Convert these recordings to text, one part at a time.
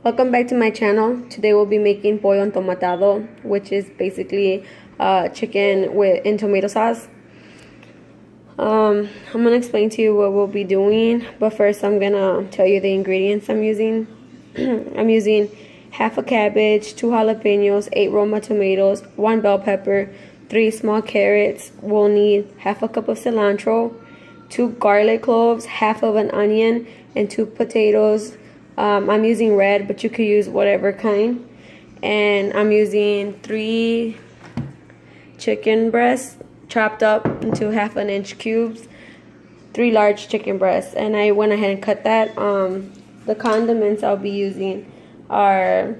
Welcome back to my channel. Today we'll be making pollo entomatado, which is basically chicken in tomato sauce. I'm gonna explain to you what we'll be doing, but first I'm gonna tell you the ingredients I'm using. I'm using half a cabbage, 2 jalapenos, 8 Roma tomatoes, 1 bell pepper, 3 small carrots. We'll need half a cup of cilantro, 2 garlic cloves, half of an onion, and 2 potatoes. I'm using red, but you could use whatever kind. And I'm using 3 chicken breasts chopped up into 1/2 inch cubes, 3 large chicken breasts, and I went ahead and cut that. The condiments I'll be using are,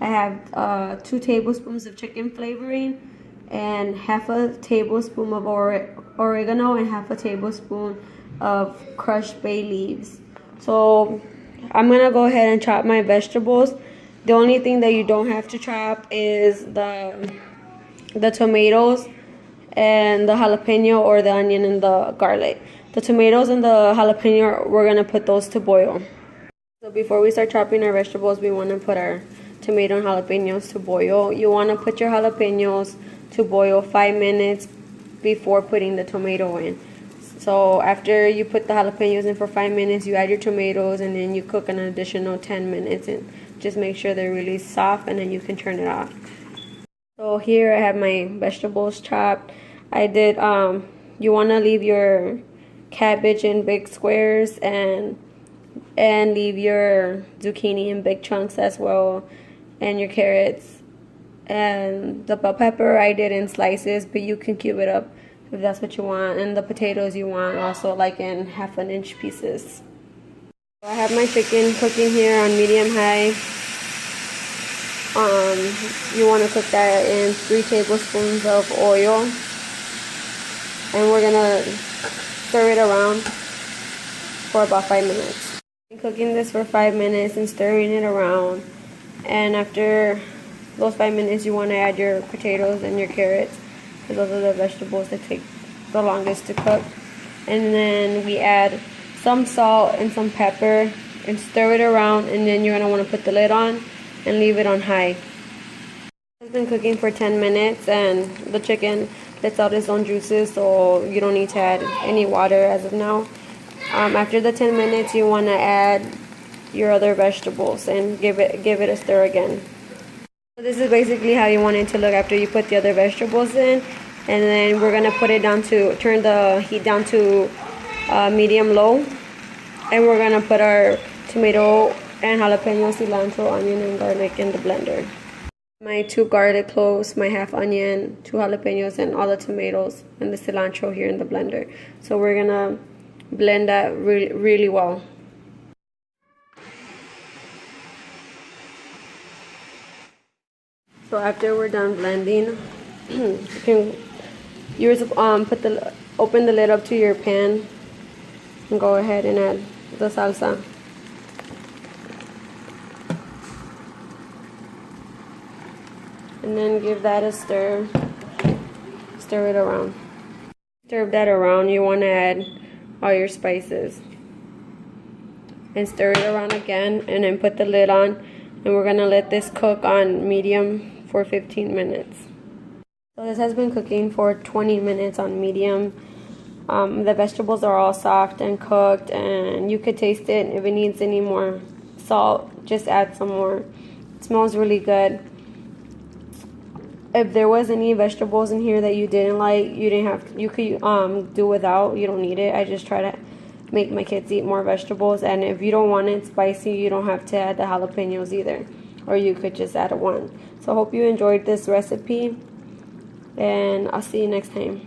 I have 2 tablespoons of chicken flavoring and 1/2 tablespoon of oregano and 1/2 tablespoon of crushed bay leaves. So I'm gonna go ahead and chop my vegetables. The only thing that you don't have to chop is the tomatoes and the jalapeno, or the onion and the garlic. The tomatoes and the jalapeno, we're gonna put those to boil. So before we start chopping our vegetables, we want to put our tomato and jalapenos to boil. You want to put your jalapenos to boil 5 minutes before putting the tomato in. So after you put the jalapenos in for 5 minutes, you add your tomatoes, and then you cook an additional 10 minutes, and just make sure they're really soft, and then you can turn it off. So here I have my vegetables chopped. I did you want to leave your cabbage in big squares, and leave your zucchini in big chunks as well, and your carrots. And the bell pepper I did in slices, but you can cube it up if that's what you want. And the potatoes you want also like in 1/2 inch pieces. So I have my chicken cooking here on medium high. You want to cook that in 3 tablespoons of oil, and we're gonna stir it around for about 5 minutes. Cooking this for 5 minutes and stirring it around, and after those 5 minutes you want to add your potatoes and your carrots, because those are the vegetables that take the longest to cook. And then we add some salt and some pepper and stir it around, and then you're going to want to put the lid on and leave it on high. It's been cooking for 10 minutes, and the chicken lets out its own juices, so you don't need to add any water as of now. After the 10 minutes, you want to add your other vegetables and give it a stir again. So this is basically how you want it to look after you put the other vegetables in. And then we're gonna put it down to, turn the heat down to medium low, and we're gonna put our tomato and jalapeno, cilantro, onion, and garlic in the blender. My 2 garlic cloves, my 1/2 onion, 2 jalapenos, and all the tomatoes and the cilantro here in the blender. So we're gonna blend that really well. So after we're done blending, you can open the lid up to your pan and go ahead and add the salsa. And then give that a stir. Stir it around. Stir that around. You want to add all your spices and stir it around again, and then put the lid on, and we're gonna let this cook on medium for 15 minutes. So this has been cooking for 20 minutes on medium. The vegetables are all soft and cooked, and you could taste it. If it needs any more salt, just add some more. It smells really good. If there was any vegetables in here that you didn't like, you could do without. You don't need it. I just try to make my kids eat more vegetables. And if you don't want it spicy, you don't have to add the jalapenos either, or you could just add 1. So I hope you enjoyed this recipe, and I'll see you next time.